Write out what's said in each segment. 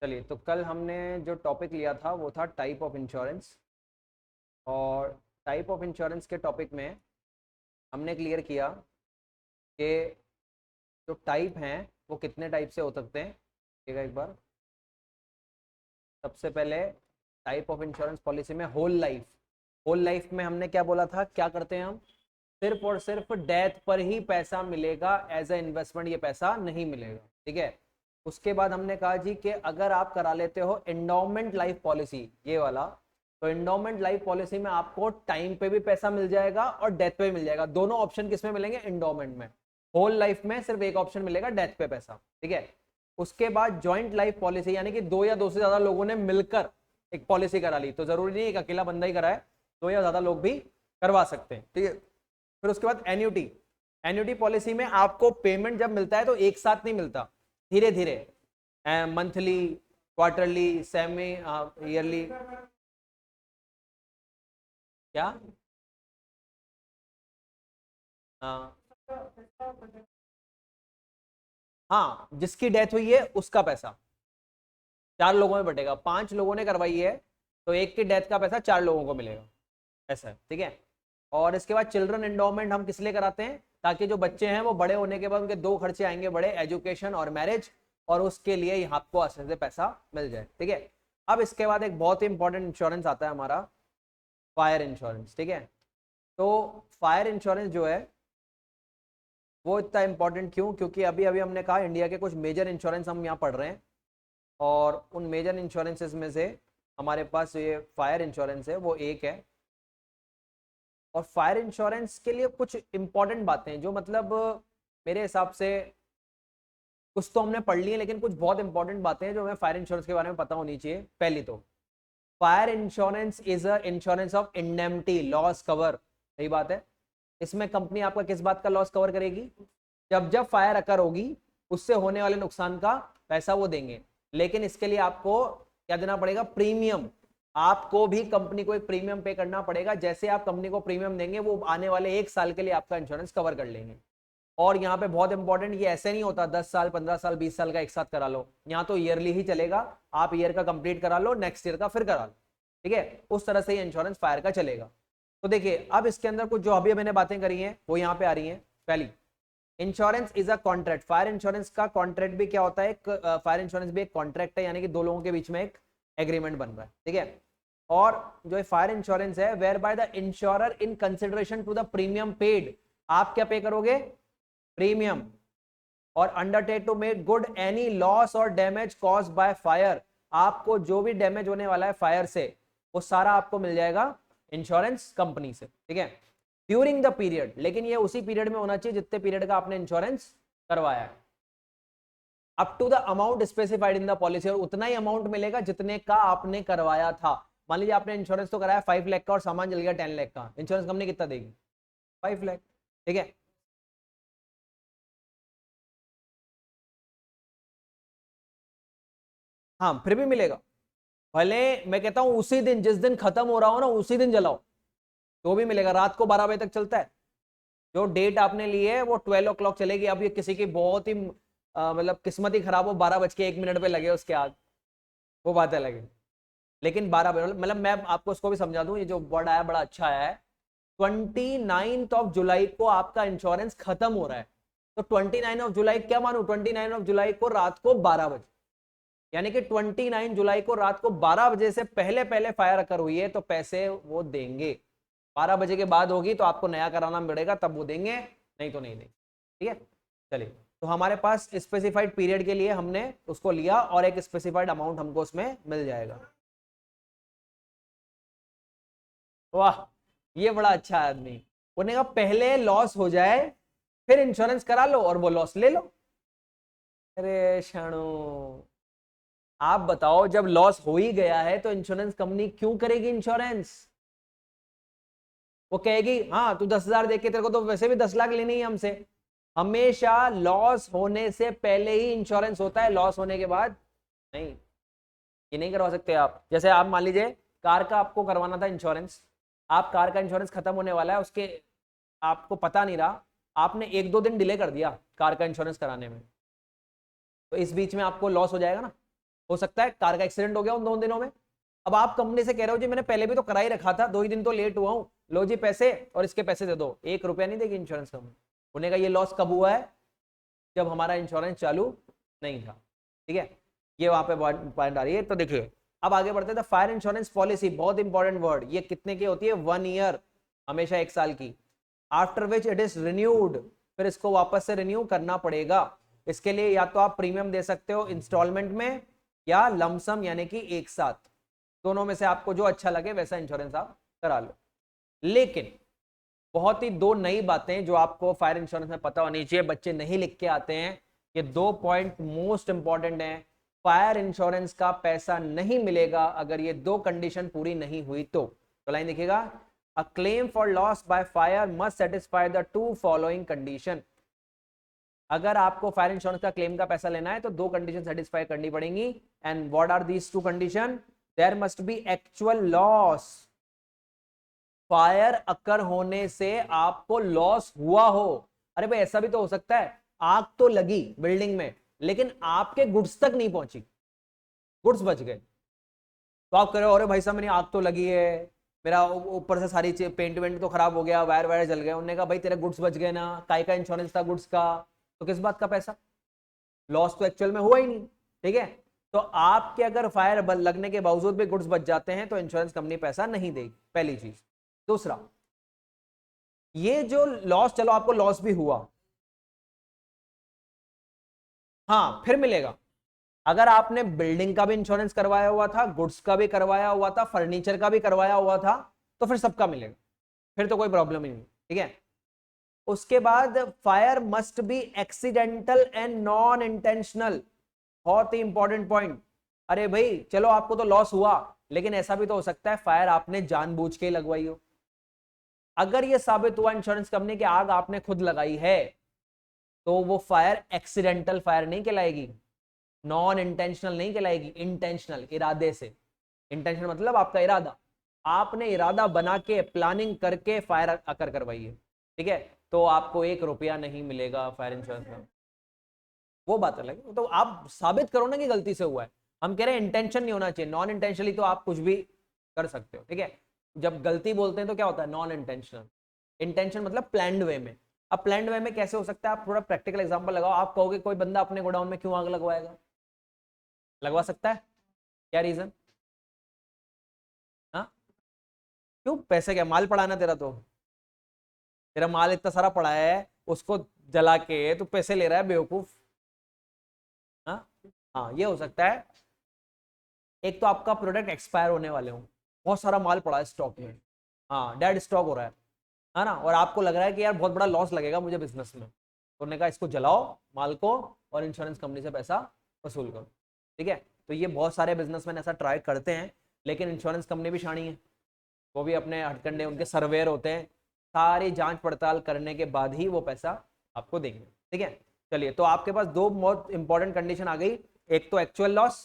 चलिए, तो कल हमने जो टॉपिक लिया था वो था टाइप ऑफ इंश्योरेंस। और टाइप ऑफ इंश्योरेंस के टॉपिक में हमने क्लियर किया कि जो टाइप हैं वो कितने टाइप से हो सकते हैं। ठीक है, एक बार सबसे पहले टाइप ऑफ इंश्योरेंस पॉलिसी में होल लाइफ में हमने क्या बोला था, क्या करते हैं हम, सिर्फ और सिर्फ डेथ पर ही पैसा मिलेगा, एज ए इन्वेस्टमेंट ये पैसा नहीं मिलेगा। ठीक है, उसके बाद हमने कहा जी कि अगर आप करा लेते हो एंडोमेंट लाइफ पॉलिसी ये वाला, तो एंडोमेंट लाइफ पॉलिसी में आपको टाइम पे भी पैसा मिल जाएगा और डेथ पे भी मिल जाएगा। दोनों ऑप्शन किस में मिलेंगे? एंडोमेंट में। होल लाइफ में सिर्फ एक ऑप्शन मिलेगा, डेथ पे पैसा। ठीक है, उसके बाद जॉइंट लाइफ पॉलिसी, यानी कि दो या दो से ज्यादा लोगों ने मिलकर एक पॉलिसी करा ली, तो जरूरी नहीं एक अकेला बंदा ही कराए, दो या ज्यादा लोग भी करवा सकते हैं। ठीक है, फिर उसके बाद एन्युटी। एन्युटी पॉलिसी में आपको पेमेंट जब मिलता है तो एक साथ नहीं मिलता, धीरे धीरे, मंथली, क्वार्टरली, सेमी ईयरली। क्या? हाँ हाँ, जिसकी डेथ हुई है उसका पैसा चार लोगों में बटेगा। पांच लोगों ने करवाई है तो एक की डेथ का पैसा चार लोगों को मिलेगा, ऐसा है। ठीक है, और इसके बाद चिल्ड्रन एंडोमेंट हम किस लिए कराते हैं? ताकि जो बच्चे हैं वो बड़े होने के बाद उनके दो खर्चे आएंगे बड़े, एजुकेशन और मैरिज, और उसके लिए यहाँ आपको आसानी से पैसा मिल जाए। ठीक है, अब इसके बाद एक बहुत ही इंपॉर्टेंट इंश्योरेंस आता है हमारा, फायर इंश्योरेंस। ठीक है, तो फायर इंश्योरेंस जो है वो इतना इंपॉर्टेंट क्यों? क्योंकि अभी अभी हमने कहा इंडिया के कुछ मेजर इंश्योरेंस हम यहाँ पढ़ रहे हैं, और उन मेजर इंश्योरेंसेस में से हमारे पास ये फायर इंश्योरेंस है वो एक है। और फायर इंश्योरेंस के लिए कुछ इंपॉर्टेंट बातें हैं जो मतलब मेरे हिसाब से कुछ तो हमने पढ़ ली है, लेकिन कुछ बहुत इंपॉर्टेंट बातें हैं जो हमें फायर इंश्योरेंस के बारे में पता होनी चाहिए। पहली तो, fire insurance is a insurance of indemnity, loss cover. सही बात है, इसमें कंपनी आपका किस बात का लॉस कवर करेगी? जब जब फायर अकर होगी उससे होने वाले नुकसान का पैसा वो देंगे। लेकिन इसके लिए आपको क्या देना पड़ेगा? प्रीमियम। आपको भी कंपनी को एक प्रीमियम पे करना पड़ेगा। जैसे आप कंपनी को प्रीमियम देंगे वो आने वाले एक साल के लिए आपका इंश्योरेंस कवर कर लेंगे। और यहाँ पे बहुत इंपॉर्टेंट, ये ऐसे नहीं होता 10 साल 15 साल 20 साल का एक साथ करा लो, यहाँ तो ईयरली ही चलेगा। आप ईयर का कंप्लीट करा लो, नेक्स्ट ईयर का फिर करा लो। ठीक है, उस तरह से ये इंश्योरेंस फायर का चलेगा। तो देखिए, अब इसके अंदर कुछ जो अभी मैंने बातें करी हैं वो यहाँ पे आ रही हैं। पहली, insurance is a contract. Fire insurance का कॉन्ट्रैक्ट भी क्या होता है? फायर इंश्योरेंस भी एक कॉन्ट्रैक्ट है, यानी कि दो लोगों के बीच में एक एग्रीमेंट बन रहा है। ठीक है, और जो फायर इंश्योरेंस है, where by the insurer in consideration to the premium paid, आप क्या पे करोगे? प्रीमियम। और undertake to make good any loss और डैमेज कॉज बाय फायर, आपको जो भी डैमेज होने वाला है फायर से वो सारा आपको मिल जाएगा इंश्योरेंस कंपनी से। ठीक है, ड्यूरिंग द पीरियड, लेकिन ये उसी पीरियड में होना चाहिए जितने पीरियड का आपने इंश्योरेंस करवाया है। Up to the amount specified in the policy, और उतना ही अमाउंट मिलेगा जितने का आपने करवाया था। मान लीजिए आपने इंश्योरेंस तो कराया 5 लाख का और सामान जल गया 10 लाख का, इंश्योरेंस कंपनी कितना देगी? 5 लाख। ठीक है, हाँ फिर भी मिलेगा। भले मैं कहता हूं उसी दिन, जिस दिन खत्म हो रहा हो ना उसी दिन जलाओ, तो भी मिलेगा। रात को 12 बजे तक चलता है। जो डेट आपने ली है वो 12 o'clock चलेगी। अब ये किसी की बहुत ही मतलब किस्मत ही खराब हो, 12 बज के 1 मिनट पे लगे उसके आग, वो बात अलग है। लेकिन 12 बजे, मतलब मैं आपको उसको भी समझा दूं, ये जो वर्ड आया बड़ा अच्छा आया है। 29 जुलाई को आपका इंश्योरेंस खत्म हो रहा है, तो 29 क्या मानू? 29 जुलाई को रात को 12 बजे, यानी कि 29 जुलाई को रात को 12 बजे से पहले पहले फायर अकर हुई है तो पैसे वो देंगे। 12 बजे के बाद होगी तो आपको नया कराना पड़ेगा, तब वो देंगे, नहीं तो नहीं देंगे। ठीक है, चलिए, तो हमारे पास स्पेसिफाइड पीरियड के लिए हमने उसको लिया और एक स्पेसिफाइड अमाउंट हमको उसमें मिल जाएगा। वाह, ये बड़ा अच्छा आदमी। उन्हें कहा पहले लॉस हो जाए फिर इंश्योरेंस करा लो और वो लॉस ले लो। अरे शाणू, आप बताओ, जब लॉस हो ही गया है तो इंश्योरेंस कंपनी क्यों करेगी इंश्योरेंस? वो कहेगी हाँ तू 10,000 दे के, तेरे को तो वैसे भी 10 लाख लेनी है हमसे। हमेशा लॉस होने से पहले ही इंश्योरेंस होता है, लॉस होने के बाद नहीं। ये नहीं करवा सकते आप। जैसे आप मान लीजिए कार का आपको करवाना था इंश्योरेंस, आप कार का इंश्योरेंस खत्म होने वाला है, उसके आपको पता नहीं रहा, आपने 1-2 दिन डिले कर दिया कार का इंश्योरेंस कराने में, तो इस बीच में आपको लॉस हो जाएगा ना, हो सकता है कार का एक्सीडेंट हो गया उन 2 दिनों में। अब आप कंपनी से कह रहे हो जी मैंने पहले भी तो करा ही रखा था, 2 ही दिन तो लेट हुआ हूं, लो जी पैसे और इसके पैसे दे दो, 1 रुपया नहीं देगी इंश्योरेंस कंपनी। होने का ये लॉस कब हुआ है, जब हमारा इंश्योरेंस चालू नहीं था। ठीक है, ये वहां पे पॉइंट आ रही है। तो देखिए अब आगे बढ़ते हैं। फायर इंश्योरेंस पॉलिसी, बहुत इंपॉर्टेंट वर्ड, ये कितने की होती है, 1 ईयर, हमेशा 1 साल की। After which it is renewed, फिर इसको वापस से रिन्यू करना पड़ेगा। इसके लिए या तो आप प्रीमियम दे सकते हो इंस्टॉलमेंट में या लमसम यानी कि एक साथ, दोनों में से आपको जो अच्छा लगे वैसा इंश्योरेंस आप करा लो। लेकिन बहुत ही 2 नई बातें जो आपको फायर इंश्योरेंस में पता होनी चाहिए, बच्चे नहीं लिख के आते हैं, ये 2 पॉइंट मोस्ट इंपॉर्टेंट हैं। फायर इंश्योरेंस का पैसा नहीं मिलेगा अगर ये 2 कंडीशन पूरी नहीं हुई तो लाइन देखिएगा, a claim for loss by fire must satisfy the 2 following condition. अगर आपको फायर इंश्योरेंस का क्लेम का पैसा लेना है तो 2 कंडीशन सेटिस्फाई करनी पड़ेंगी। And what are these 2 condition, there must be actual loss, fire occur होने से आपको लॉस हुआ हो। अरे भाई ऐसा भी तो हो सकता है, आग तो लगी बिल्डिंग में लेकिन आपके गुड्स तक नहीं पहुंची, गुड्स बच गए, तो आप कह रहे हो अरे भाई साहब मेरी आग तो लगी है, मेरा ऊपर से सारी पेंट वेंट तो खराब हो गया, वायर वायर जल गए। उन्होंने कहा भाई तेरे गुड्स बच गए ना, काय का इंश्योरेंस था गुड्स का, तो किस बात का पैसा, लॉस तो एक्चुअल में हुआ ही नहीं। ठीक है, तो आपके अगर फायर लगने के बावजूद भी गुड्स बच जाते हैं तो इंश्योरेंस कंपनी पैसा नहीं देगी, पहली चीज। दूसरा, ये जो लॉस, चलो आपको लॉस भी हुआ, हाँ फिर मिलेगा। अगर आपने बिल्डिंग का भी इंश्योरेंस करवाया हुआ था, गुड्स का भी करवाया हुआ था, फर्नीचर का भी करवाया हुआ था, तो फिर सबका मिलेगा, फिर तो कोई प्रॉब्लम ही नहीं। ठीक है, उसके बाद fire must be accidental and non intentional, बहुत ही इंपॉर्टेंट पॉइंट। अरे भाई चलो आपको तो लॉस हुआ, लेकिन ऐसा भी तो हो सकता है फायर आपने जानबूझ के लगवाई हो। अगर यह साबित हुआ इंश्योरेंस कंपनी की आग आपने खुद लगाई है तो वो फायर एक्सीडेंटल फायर नहीं कहलाएगी, नॉन इंटेंशनल नहीं कहलाएगी, इंटेंशनल, इरादे से। इंटेंशनल मतलब आपका इरादा, आपने इरादा बना के प्लानिंग करके फायर अकर करवाई है। ठीक है, तो आपको 1 रुपया नहीं मिलेगा फायर इंश्योरेंस में, वो बात अलग है। तो आप साबित करो ना कि गलती से हुआ है। हम कह रहे हैं इंटेंशन नहीं होना चाहिए, नॉन इंटेंशनली तो आप कुछ भी कर सकते हो। ठीक है, जब गलती बोलते हैं तो क्या होता है, नॉन इंटेंशनल। इंटेंशन मतलब प्लान्ड वे में। अब प्लान्ड वे में कैसे हो सकता है, आप थोड़ा प्रैक्टिकल एग्जांपल लगाओ। आप कहोगे कोई बंदा अपने गोडाउन में क्यों आग लगवाएगा, लगवा सकता है, क्या रीजन, हाँ क्यों, पैसे, क्या माल पड़ा ना तेरा, तो तेरा माल इतना सारा पड़ा है, उसको जला के तू पैसे ले रहा है बेवकूफ। हाँ हाँ, ये हो सकता है। एक तो आपका प्रोडक्ट एक्सपायर होने वाले हो, बहुत सारा माल पड़ा है स्टॉक में, हाँ डेड स्टॉक हो रहा है ना, और आपको लग रहा है कि यार बहुत बड़ा लॉस लगेगा मुझे बिजनेस में, तो उन्होंने कहा इसको जलाओ माल को और इंश्योरेंस कंपनी से पैसा वसूल करो। ठीक है, तो ये बहुत सारे बिजनेसमैन ऐसा ट्राई करते हैं, लेकिन इंश्योरेंस कंपनी भी शानी है, वो भी अपने हथकंडे, उनके सर्वेयर होते हैं, सारी जांच पड़ताल करने के बाद ही वो पैसा आपको देंगे। ठीक है, चलिए, तो आपके पास 2 बहुत इंपॉर्टेंट कंडीशन आ गई, एक तो एक्चुअल लॉस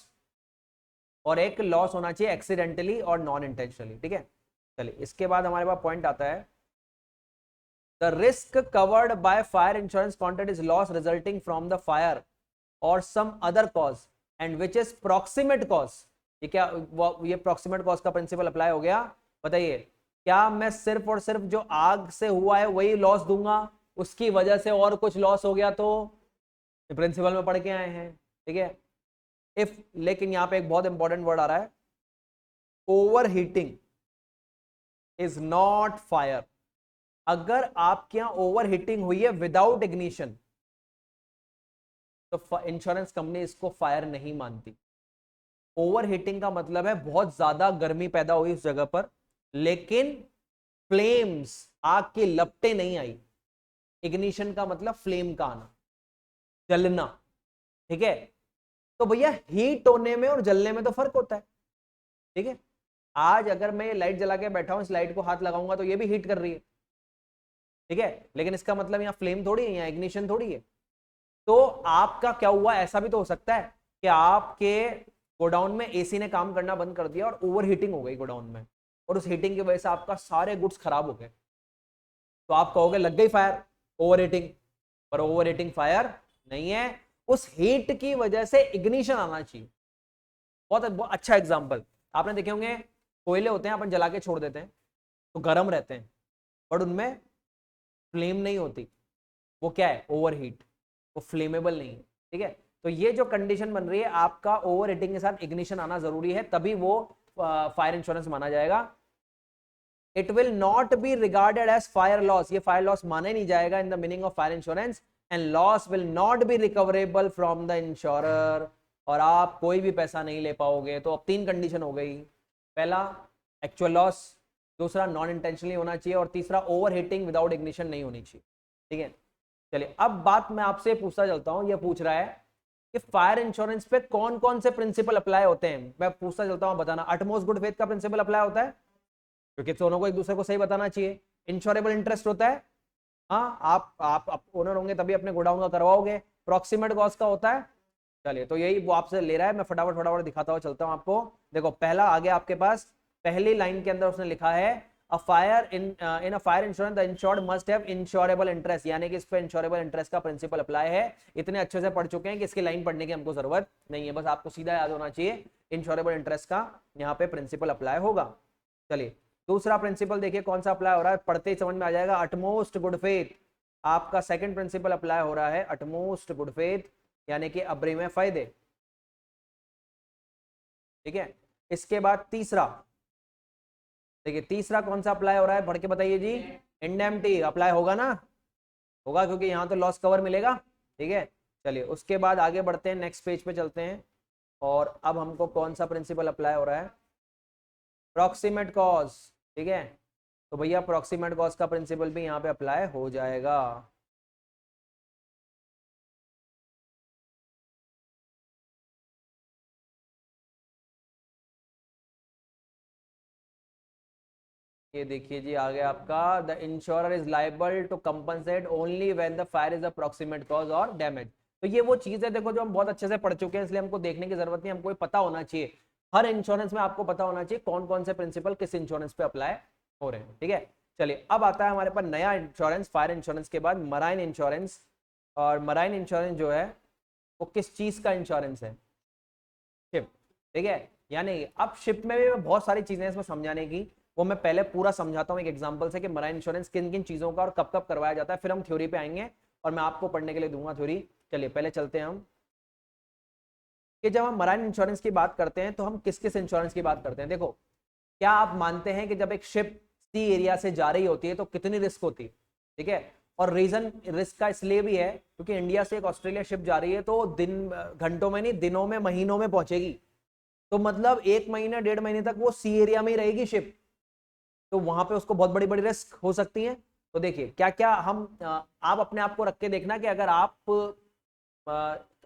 और एक लॉस होना चाहिए एक्सीडेंटली और नॉन इंटेंशनली। ठीक है, चलिए इसके बाद हमारे पास पॉइंट आता है, the risk covered by fire insurance contract is loss resulting from the fire और some other cause and which is proximate cause. ये क्या, ये प्रॉक्सिमेट कॉज का प्रिंसिपल अप्लाई हो गया। बताइए, क्या मैं सिर्फ और सिर्फ जो आग से हुआ है वही लॉस दूंगा, उसकी वजह से और कुछ लॉस हो गया तो, प्रिंसिपल में पढ़ के आए हैं। ठीक है, इफ, लेकिन यहां पे एक बहुत इंपॉर्टेंट वर्ड आ रहा है, over heating is not fire. अगर आपके यहां ओवर हीटिंग हुई है विदाउट इग्निशन तो इंश्योरेंस कंपनी इसको फायर नहीं मानती। ओवर हीटिंग का मतलब है बहुत ज्यादा गर्मी पैदा हुई उस जगह पर, लेकिन फ्लेम्स, आग की लपटें नहीं आई। इग्निशन का मतलब फ्लेम का आना, जलना। ठीक है, तो भैया हीट होने में और जलने में तो फर्क होता है। ठीक है, आज अगर मैं ये लाइट जला के बैठा हूं, इस लाइट को हाथ लगाऊंगा तो ये भी हीट कर रही है। ठीक है, लेकिन इसका मतलब यहाँ फ्लेम थोड़ी है, यहाँ इग्निशन थोड़ी है। तो आपका क्या हुआ, ऐसा भी तो हो सकता है कि आपके गोडाउन में एसी ने काम करना बंद कर दिया और ओवर हीटिंग हो गई गोडाउन में, और उस हीटिंग की वजह से आपका सारे गुड्स खराब हो गए, तो आप कहोगे लग गई फायर, ओवर हीटिंग। पर ओवर हीटिंग फायर नहीं है, उस हीट की वजह से इग्निशन आना चाहिए। बहुत अच्छा एग्जाम्पल। आपने देखे होंगे कोयले होते हैं, अपन जला के छोड़ देते हैं तो गर्म रहते हैं, बट उनमें फ्लेम नहीं होती। वो क्या है? ओवरहीट, वो फ्लेमेबल नहीं है। ठीक है, तो ये जो कंडीशन बन रही है, आपका ओवर हीटिंग के साथ इग्निशन आना जरूरी है, तभी वो फायर इंश्योरेंस माना जाएगा। It will not be regarded as fire loss, ये फायर लॉस माना ही नहीं जाएगा in the meaning of fire insurance, and loss will not be recoverable from the insurer, और आप कोई भी पैसा नहीं ले पाओगे। तो अब 3 कंडीशन हो गई, पहला एक्चुअल लॉस, दूसरा नॉन इंटेंशनली होना चाहिए, और तीसरा ओवर हीटिंग विदाउट इग्निशन नहीं होनी चाहिए। ठीक है, चलिए अब बात मैं आपसे पूछता चलता हूं, ये पूछ रहा है कि फायर इंश्योरेंस पे कौन कौन से प्रिंसिपल अप्लाई होते हैं। मैं पूछता चलता हूं, बताना। अटमोस्ट गुड फेथ का प्रिंसिपल अप्लाई होता है, क्योंकि दोनों को एक दूसरे को सही बताना चाहिए। इंश्योरेबल इंटरेस्ट होता है, हाँ आप ओनर होंगे तभी अपने गोडाउन का करवाओगे। प्रॉक्सिमेट कॉस्ट का होता है, चलिए तो यही वो आपसे ले रहा है, मैं फटाफट फटाफट दिखाता हुआ चलता हूं आपको। देखो पहला आगे आपके पास पहली लाइन के अंदर उसने लिखा है a fire in a fire insurance the insured must have insurable interest, यानी कि इस पे इंश्योरेबल इंटरेस्ट का प्रिंसिपल अप्लाई है। इतने अच्छे से पढ़ चुके हैं कि इसकी लाइन पढ़ने की हमको जरूरत नहीं है, बस आपको सीधा याद होना चाहिए इंश्योरेबल इंटरेस्ट का यहाँ पे प्रिंसिपल अप्लाई होगा। चलिए दूसरा प्रिंसिपल देखिए कौन सा अप्लाई हो रहा है, पढ़ते ही समझ में आ जाएगा। अटमोस्ट गुड फेथ, आपका सेकंड प्रिंसिपल अप्लाई हो रहा है, अटमोस्ट गुड फेथ, यानी कि अब्रीम फायदे। ठीक है, इसके बाद तीसरा देखिए, तीसरा कौन सा अप्लाई हो रहा है, पढ़ के बताइए जी। इंडेम्निटी अप्लाई होगा ना, होगा, क्योंकि यहाँ तो लॉस कवर मिलेगा। ठीक है, चलिए उसके बाद आगे बढ़ते हैं, नेक्स्ट पेज पे चलते हैं, और अब हमको कौन सा प्रिंसिपल अप्लाई हो रहा है, प्रॉक्सिमेट कॉज। ठीक है, तो भैया प्रॉक्सिमेट कॉज का प्रिंसिपल भी यहाँ पे अप्लाई हो जाएगा। ये देखिए जी, आ गया आपका, the insurer is liable to compensate only when the fire is a proximate cause और डैमेज। तो ये वो चीज है देखो जो हम बहुत अच्छे से पढ़ चुके हैं, इसलिए हमको देखने की जरूरत नहीं, हमको पता होना चाहिए। हर इंश्योरेंस में आपको पता होना चाहिए कौन कौन से प्रिंसिपल किस इंश्योरेंस पे अप्लाई हो रहे हैं। ठीक है, चलिए अब आता है हमारे पास नया इंश्योरेंस, फायर इंश्योरेंस के बाद मराइन इंश्योरेंस। और मराइन इंश्योरेंस जो है वो किस चीज का इंश्योरेंस है? शिप। ठीक है, यानी अब शिप में भी बहुत सारी चीजें इसमें समझाने की, वो मैं पहले पूरा समझाता हूँ एक एग्जांपल से कि मराइन इंश्योरेंस किन किन चीजों का और कब कब करवाया जाता है, फिर हम थ्योरी पे आएंगे और मैं आपको पढ़ने के लिए दूंगा थ्योरी। चलिए पहले चलते हैं हम कि जब हम मराइन इंश्योरेंस की बात करते हैं तो हम किस किस इंश्योरेंस की बात करते हैं। देखो, क्या आप मानते हैं कि जब एक शिप सी एरिया से जा रही होती है तो कितनी रिस्क होती है? ठीक है, और रीजन रिस्क का इसलिए भी है क्योंकि इंडिया से एक ऑस्ट्रेलिया शिप जा रही है तो दिन घंटों में नहीं, दिनों में, महीनों में पहुंचेगी। तो मतलब 1 महीने 1.5 महीने तक वो सी एरिया में ही रहेगी शिप, तो वहां पे उसको बहुत बड़ी बड़ी रिस्क हो सकती है। तो देखिए क्या क्या हम आप अपने आप को रख के देखना कि अगर आप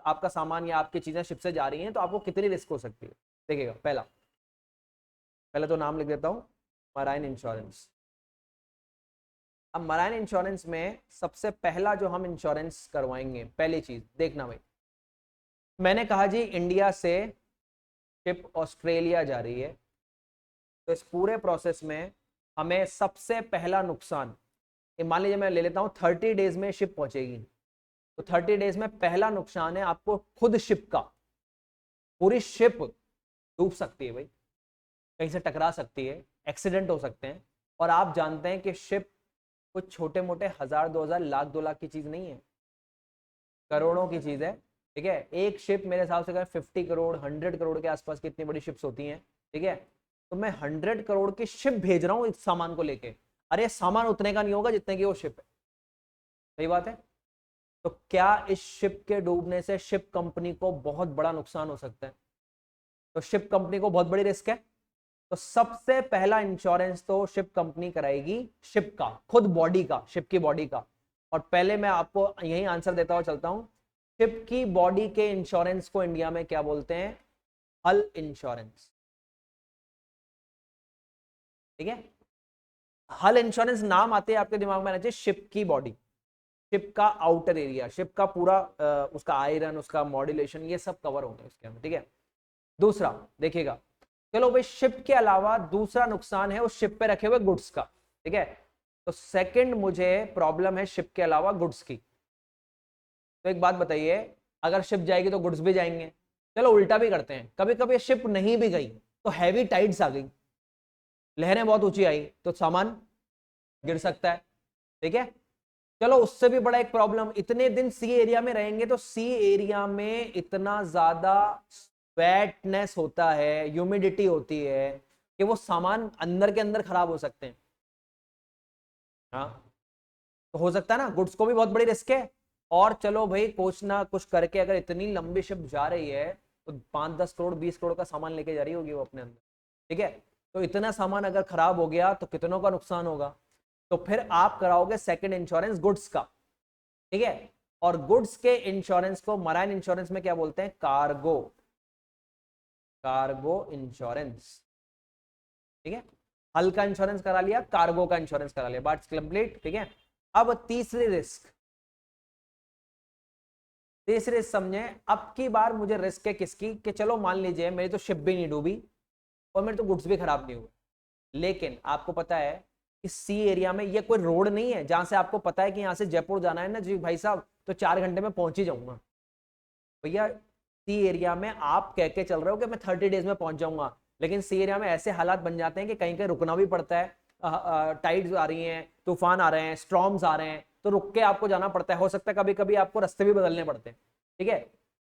आपका सामान या आपकी चीजें शिप से जा रही हैं तो आपको कितनी रिस्क हो सकती है। देखिएगा, पहला पहले तो नाम लिख देता हूं, मराइन इंश्योरेंस। अब मराइन इंश्योरेंस में सबसे पहला जो हम इंश्योरेंस करवाएंगे, पहली चीज देखना भाई, मैंने कहा जी इंडिया से शिप ऑस्ट्रेलिया जा रही है, तो इस पूरे प्रोसेस में हमें सबसे पहला नुकसान, मान लीजिए मैं ले लेता हूं 30 डेज में शिप पहुंचेगी, तो 30 डेज में पहला नुकसान है आपको खुद शिप का। पूरी शिप डूब सकती है भाई, कहीं से टकरा सकती है, एक्सीडेंट हो सकते हैं। और आप जानते हैं कि शिप कुछ छोटे मोटे 1000 2000 लाख 2 लाख की चीज नहीं है, करोड़ों की चीज है। ठीक है, एक शिप मेरे हिसाब से 50 करोड़ 100 करोड़ के आसपास की इतनी बड़ी शिप्स होती हैं। ठीक है, तो मैं 100 करोड़ की शिप भेज रहा हूं इस सामान को लेके, अरे सामान उतने का नहीं होगा जितने की वो शिप है। सही बात है, तो क्या इस शिप के डूबने से शिप कंपनी को बहुत बड़ा नुकसान हो सकता है? तो शिप कंपनी को बहुत बड़ी रिस्क है, तो सबसे पहला इंश्योरेंस तो शिप कंपनी कराएगी, शिप का खुद बॉडी का, शिप की बॉडी का। और पहले मैं आपको यही आंसर देता हुआ चलता हूं, शिप की बॉडी के इंश्योरेंस को इंडिया में क्या बोलते हैं? हल इंश्योरेंस। ठीक है, हल इंश्योरेंस नाम आते हैं आपके दिमाग में आना चाहिए, शिप की बॉडी, शिप का आउटर एरिया, शिप का पूरा उसका आयरन, उसका मॉड्यूलेशन, ये सब कवर होंगे उसके अंदर। ठीक है, दूसरा देखिएगा, चलो भाई शिप के अलावा दूसरा नुकसान है उस शिप पे रखे हुए गुड्स का। ठीक है, तो सेकंड मुझे प्रॉब्लम है शिप के अलावा गुड्स की। तो एक बात बताइए, अगर शिप जाएगी तो गुड्स भी जाएंगे, चलो उल्टा भी करते हैं, कभी कभी शिप नहीं भी गई तो हैवी टाइड्स आ गई, लहरें बहुत ऊंची आई तो सामान गिर सकता है, ठीक है। चलो उससे भी बड़ा एक प्रॉब्लम, इतने दिन सी एरिया में रहेंगे तो सी एरिया में इतना ज्यादा वेटनेस होता है, ह्यूमिडिटी होती है कि वो सामान अंदर के अंदर खराब हो सकते हैं। हाँ, तो हो सकता है ना, गुड्स को भी बहुत बड़ी रिस्क है। और चलो भाई कुछ ना कुछ करके अगर इतनी लंबी शिप जा रही है तो 5-10 करोड़ 20 करोड़ का सामान लेके जा रही होगी वो अपने अंदर, ठीक है। तो इतना सामान अगर खराब हो गया तो कितनों का नुकसान होगा। तो फिर आप कराओगे सेकंड इंश्योरेंस गुड्स का, ठीक है। और गुड्स के इंश्योरेंस को मराइन इंश्योरेंस में क्या बोलते हैं, कार्गो, कार्गो इंश्योरेंस, ठीक है। हल का इंश्योरेंस करा लिया, कार्गो का इंश्योरेंस करा लिया, बात कंप्लीट, ठीक है। अब तीसरी रिस्क, तीसरी समझे, अब की बार मुझे रिस्क है किसकी, कि चलो मान लीजिए मेरी तो शिप भी नहीं डूबी और मेरे तो गुड्स भी खराब नहीं हुए, लेकिन आपको पता है कि सी एरिया में ये कोई रोड नहीं है जहां से आपको पता है कि यहां से जयपुर जाना है ना जी भाई साहब तो 4 घंटे में पहुंच ही जाऊंगा। भैया सी एरिया में आप कह के चल रहे हो कि मैं 30 डेज में पहुंच जाऊंगा, लेकिन सी एरिया में ऐसे हालात बन जाते हैं कि कहीं कहीं रुकना भी पड़ता है, टाइड्स आ रही हैं, तूफान आ रहे हैं, स्ट्रॉम्स आ रहे हैं, तो रुक के आपको जाना पड़ता है, हो सकता है कभी कभी आपको रास्ते भी बदलने पड़ते हैं, ठीक है।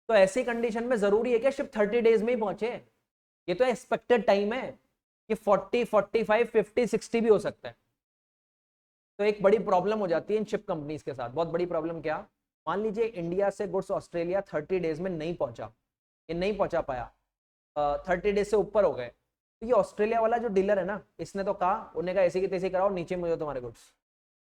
तो ऐसी कंडीशन में जरूरी है कि सिर्फ 30 डेज में ही पहुंचे, ये तो एक्सपेक्टेड टाइम है कि 40, 45, 50, 60 भी हो सकता है। तो एक बड़ी प्रॉब्लम हो जाती है इन शिप कंपनीज के साथ, बहुत बड़ी प्रॉब्लम। क्या, मान लीजिए इंडिया से गुड्स ऑस्ट्रेलिया 30 डेज में नहीं पहुंचा, ये नहीं पहुंचा पाया, 30 डेज से ऊपर हो गए, तो ये ऑस्ट्रेलिया वाला जो डीलर है ना, इसने तो कहा, उन्हें कहा ऐसी की तैसी कराओ, नीचे मुझे तुम्हारे गुड्स,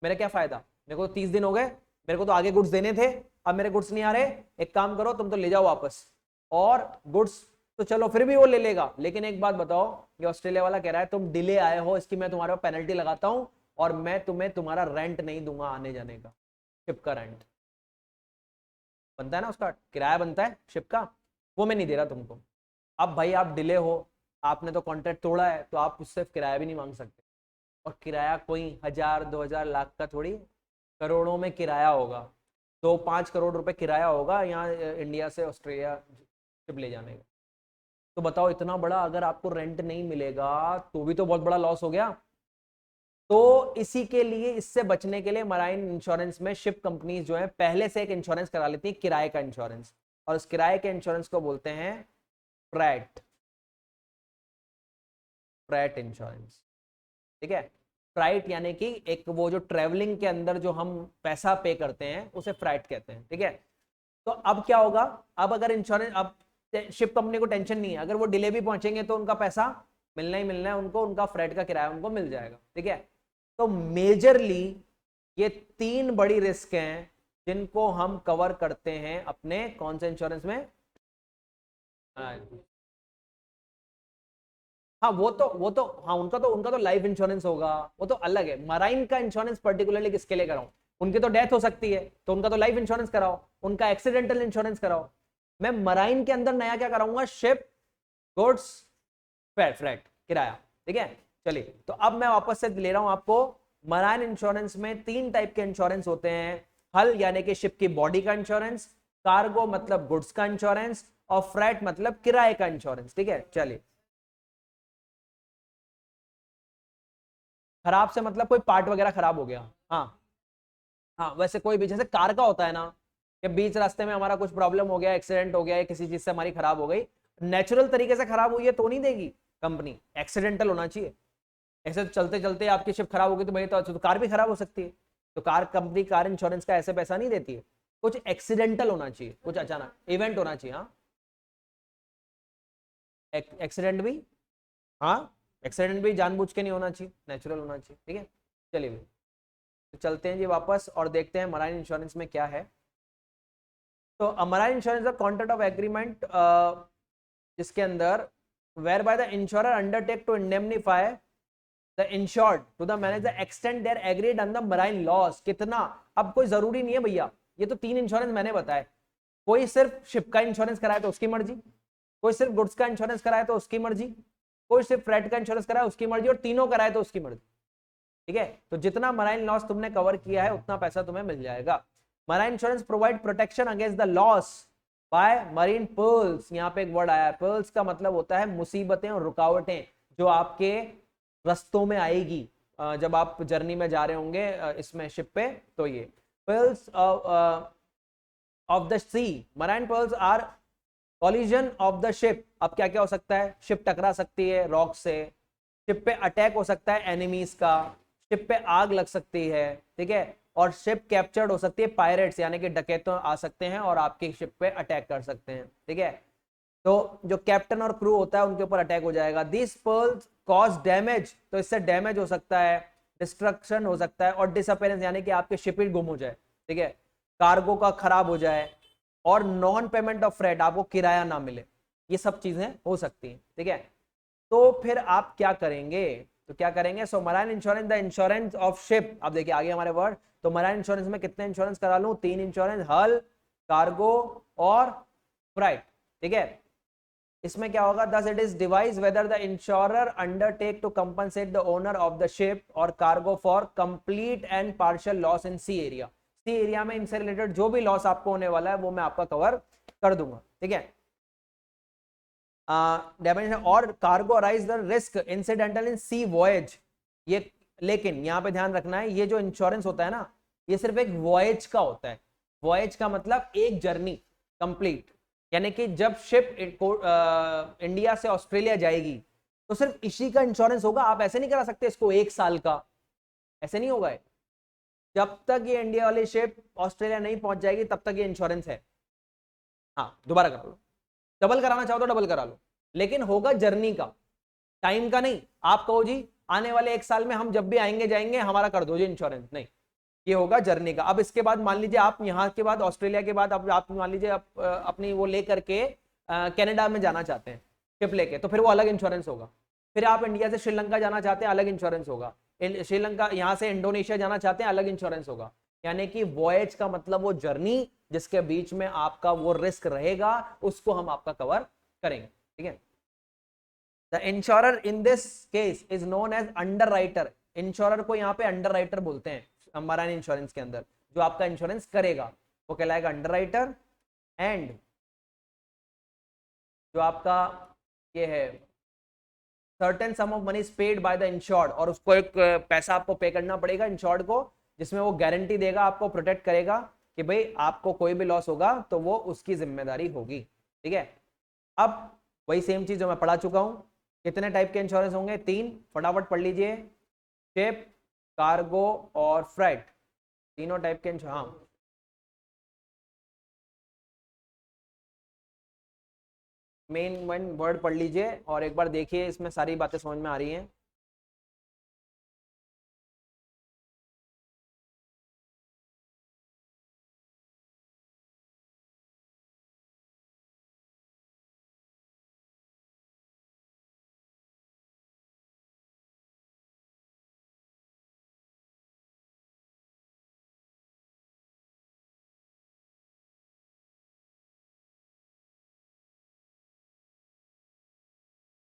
मेरा क्या फायदा, मेरे को तो 30 दिन हो गए, मेरे को तो आगे गुड्स देने थे, अब मेरे गुड्स नहीं आ रहे, एक काम करो तुम तो ले जाओ वापस। और गुड्स तो चलो फिर भी वो ले लेगा, लेकिन एक बात बताओ, ये ऑस्ट्रेलिया वाला कह रहा है तुम डिले आए हो, इसकी मैं तुम्हारे पेनल्टी लगाता हूं और मैं तुम्हें तुम्हारा रेंट नहीं दूंगा आने जाने का, शिप का रेंट बनता है ना, उसका किराया बनता है शिप का, वो मैं नहीं दे रहा तुमको। अब भाई आप डिले हो, आपने तो कॉन्ट्रैक्ट तोड़ा है, तो आप उससे किराया भी नहीं मांग सकते। और किराया कोई 1000-2000 लाख का थोड़ी, करोड़ों में किराया होगा, 2-5 करोड़ रुपए किराया होगा यहाँ इंडिया से ऑस्ट्रेलिया शिप ले जाने का। तो बताओ इतना बड़ा अगर आपको रेंट नहीं मिलेगा तो भी तो बहुत बड़ा लॉस हो गया। तो इसी के लिए, इससे बचने के लिए मराइन इंश्योरेंस में शिप कंपनीज जो है पहले से एक इंश्योरेंस करा लेती है, किराए का इंश्योरेंस, और उस किराए के इंश्योरेंस को बोलते हैं फ्रैट, फ्रैट इंश्योरेंस, ठीक है। फ्राइट यानी कि एक वो जो ट्रेवलिंग के अंदर जो हम पैसा पे करते हैं उसे फ्राइट कहते हैं, ठीक है। तो अब क्या होगा, अब अगर इंश्योरेंस, अब शिप कंपनी को टेंशन नहीं है, अगर वो डिले भी पहुंचेंगे तो उनका पैसा मिलना ही मिलना है उनको, उनका फ्राइट का किराया उनको मिल जाएगा, ठीक है। तो मेजरली ये 3 बड़ी रिस्क हैं जिनको हम कवर करते हैं अपने कौन से इंश्योरेंस में। हाँ वो तो हाँ, उनका तो लाइफ इंश्योरेंस होगा, वो तो अलग है। मराइन का इंश्योरेंस पर्टिकुलरली किसके लिए कराऊं, उनकी तो डेथ हो सकती है तो उनका तो लाइफ इंश्योरेंस कराओ, उनका एक्सीडेंटल इंश्योरेंस कराओ। मैं मराइन के अंदर नया क्या कराऊंगा, शिप, गुड्स, फ्लैट, किराया, ठीक है। चलिए तो अब मैं वापस से ले रहा हूं आपको, मराइन इंश्योरेंस में 3 टाइप के इंश्योरेंस होते हैं, हल यानी कि शिप की बॉडी का इंश्योरेंस, कार्गो मतलब गुड्स का इंश्योरेंस, और फ्रैट मतलब किराए का इंश्योरेंस, ठीक है। चलिए, खराब से मतलब कोई पार्ट वगैरह खराब हो गया, हाँ। हाँ वैसे कोई भी, जैसे कार का होता है ना, कि बीच रास्ते में हमारा कुछ प्रॉब्लम हो गया, एक्सीडेंट हो गया है, किसी चीज से हमारी खराब हो गई, नेचुरल तरीके से खराब हुई है तो नहीं देगी कंपनी, एक्सीडेंटल होना चाहिए। ऐसे तो चलते चलते आपकी शिप खराब होगी तो भाई तो कार भी खराब हो सकती है, तो कार कंपनी कार इंश्योरेंस का ऐसे पैसा नहीं देती है, कुछ एक्सीडेंटल होना चाहिए, कुछ अचानक इवेंट होना चाहिए, हाँ। एक्सीडेंट भी, हाँ, एक्सीडेंट भी जानबूझ के नहीं होना चाहिए, नेचुरल होना चाहिए, ठीक है। चलिए तो चलते हैं जी वापस और देखते हैं मराइन इंश्योरेंस में क्या है। तो marine insurance the contract of agreement, जिसके अंदर where by the insurer undertake to indemnify the insured to the manage the extend there agreed on the marine loss. कितना, अब कोई जरूरी नहीं है भैया, ये तो 3 इंश्योरेंस मैंने बताए, कोई सिर्फ शिप का इंश्योरेंस कराए तो उसकी मर्जी, कोई सिर्फ गुड्स का इंश्योरेंस कराए तो उसकी मर्जी, कोई सिर्फ फ्लैट का इंश्योरेंस कराए उसकी मर्जी, और तीनों कराए तो उसकी मर्जी, ठीक है। तो जितना मराइन लॉस तुमने कवर किया है उतना पैसा तुम्हें मिल जाएगा। Marine insurance provide protection against the loss by marine pearls, यहाँ पे एक वर्ड आया है, पर्ल्स का मतलब होता है मुसीबतें और रुकावटें जो आपके रस्तों में आएगी जब आप जर्नी में जा रहे होंगे इसमें शिप पे, तो ये perils of the sea, marine perils are collision of the ship. अब क्या क्या हो सकता है, शिप टकरा सकती है रॉक से, शिप पे अटैक हो सकता है एनिमीज का, शिप पे आग लग सकती है, ठीक है, और शिप कैप्चर्ड हो सकती है, पायरेट्स यानी कि डकैतों आ सकते हैं और आपकी शिप पे अटैक कर सकते हैं, ठीक है। तो जो कैप्टन और क्रू होता है उनके ऊपर अटैक हो जाएगा। दिस पर्ल्स कॉज डैमेज, तो इससे डैमेज हो सकता है, डिस्ट्रक्शन हो सकता है, और डिसअपेरेंस यानी कि आपके शिप ही गुम हो जाए, ठीक है, कार्गो का खराब हो जाए, और नॉन पेमेंट ऑफ फ्रेट, आपको किराया ना मिले, ये सब चीजें हो सकती हैं, ठीक है। तो फिर आप क्या करेंगे, तो क्या करेंगे, so marine insurance, the insurance of ship. अब देखिए आगे हमारे वर्ड, तो मराइन इंश्योरेंस में कितने इंश्योरेंस करा लूं, 3 इंश्योरेंस, हल, कार्गो और फ्राइट, ठीक है। इसमें क्या होगा, thus it is device whether the insurer undertake to compensate the owner of the ship और cargo for complete and partial loss in sea area. Sea area में इनसे रिलेटेड जो भी लॉस आपको होने वाला है वो मैं आपका कवर कर दूंगा, ठीक है। डेफिनेशन, और cargo arise the risk incidental in sea voyage, ये लेकिन यहां पे ध्यान रखना है, ये जो इंश्योरेंस होता है ना, ये सिर्फ एक वॉयज का होता है। वॉयज का मतलब एक जर्नी कंप्लीट, यानी कि जब शिप इंडिया से ऑस्ट्रेलिया जाएगी तो सिर्फ इसी का इंश्योरेंस होगा। आप ऐसे नहीं करा सकते इसको 1 साल का, ऐसे नहीं होगा। जब तक ये इंडिया वाली शिप ऑस्ट्रेलिया नहीं पहुंच जाएगी तब तक ये इंश्योरेंस है। हाँ, दोबारा करा लो, डबल कराना चाहो तो डबल करा लो, लेकिन होगा जर्नी का, टाइम का नहीं। आप कहो जी आने वाले 1 साल में हम जब भी आएंगे जाएंगे हमारा कर दो जी इंश्योरेंस, नहीं, ये होगा जर्नी का। अब इसके बाद मान लीजिए आप यहाँ के बाद ऑस्ट्रेलिया के बाद अब आप मान लीजिए अपनी वो ले करके कनाडा में जाना चाहते हैं शिप लेके, तो फिर वो अलग इंश्योरेंस होगा। फिर आप इंडिया से श्रीलंका जाना चाहते हैं, अलग इंश्योरेंस होगा। श्रीलंका यहाँ से इंडोनेशिया जाना चाहते हैं, अलग इंश्योरेंस होगा। यानी कि वॉयज का मतलब वो जर्नी जिसके बीच में आपका वो रिस्क रहेगा, उसको हम आपका कवर करेंगे, ठीक है। The insurer in this case is known as underwriter. Insurer को यहाँ पे अंडर राइटर बोलते हैं मराइन इंश्योरेंस के अंदर, जो आपका इंश्योरेंस करेगा वो कहलाएगा अंडर राइटर। एंड जो आपका ये है certain some of money paid by the insured, और उसको एक पैसा आपको पे करना पड़ेगा इंश्योर्ड को, जिसमें वो गारंटी देगा, आपको प्रोटेक्ट करेगा कि भाई आपको कोई भी लॉस होगा तो वो उसकी जिम्मेदारी होगी, ठीक है। अब वही सेम चीज जो मैं पढ़ा चुका हूं, कितने टाइप के इंश्योरेंस होंगे, 3, फटाफट पढ़ लीजिए, शिप, कार्गो और फ्राइट, तीनों टाइप के हाँ, मेन वर्ड पढ़ लीजिए और एक बार देखिए इसमें सारी बातें समझ में आ रही हैं।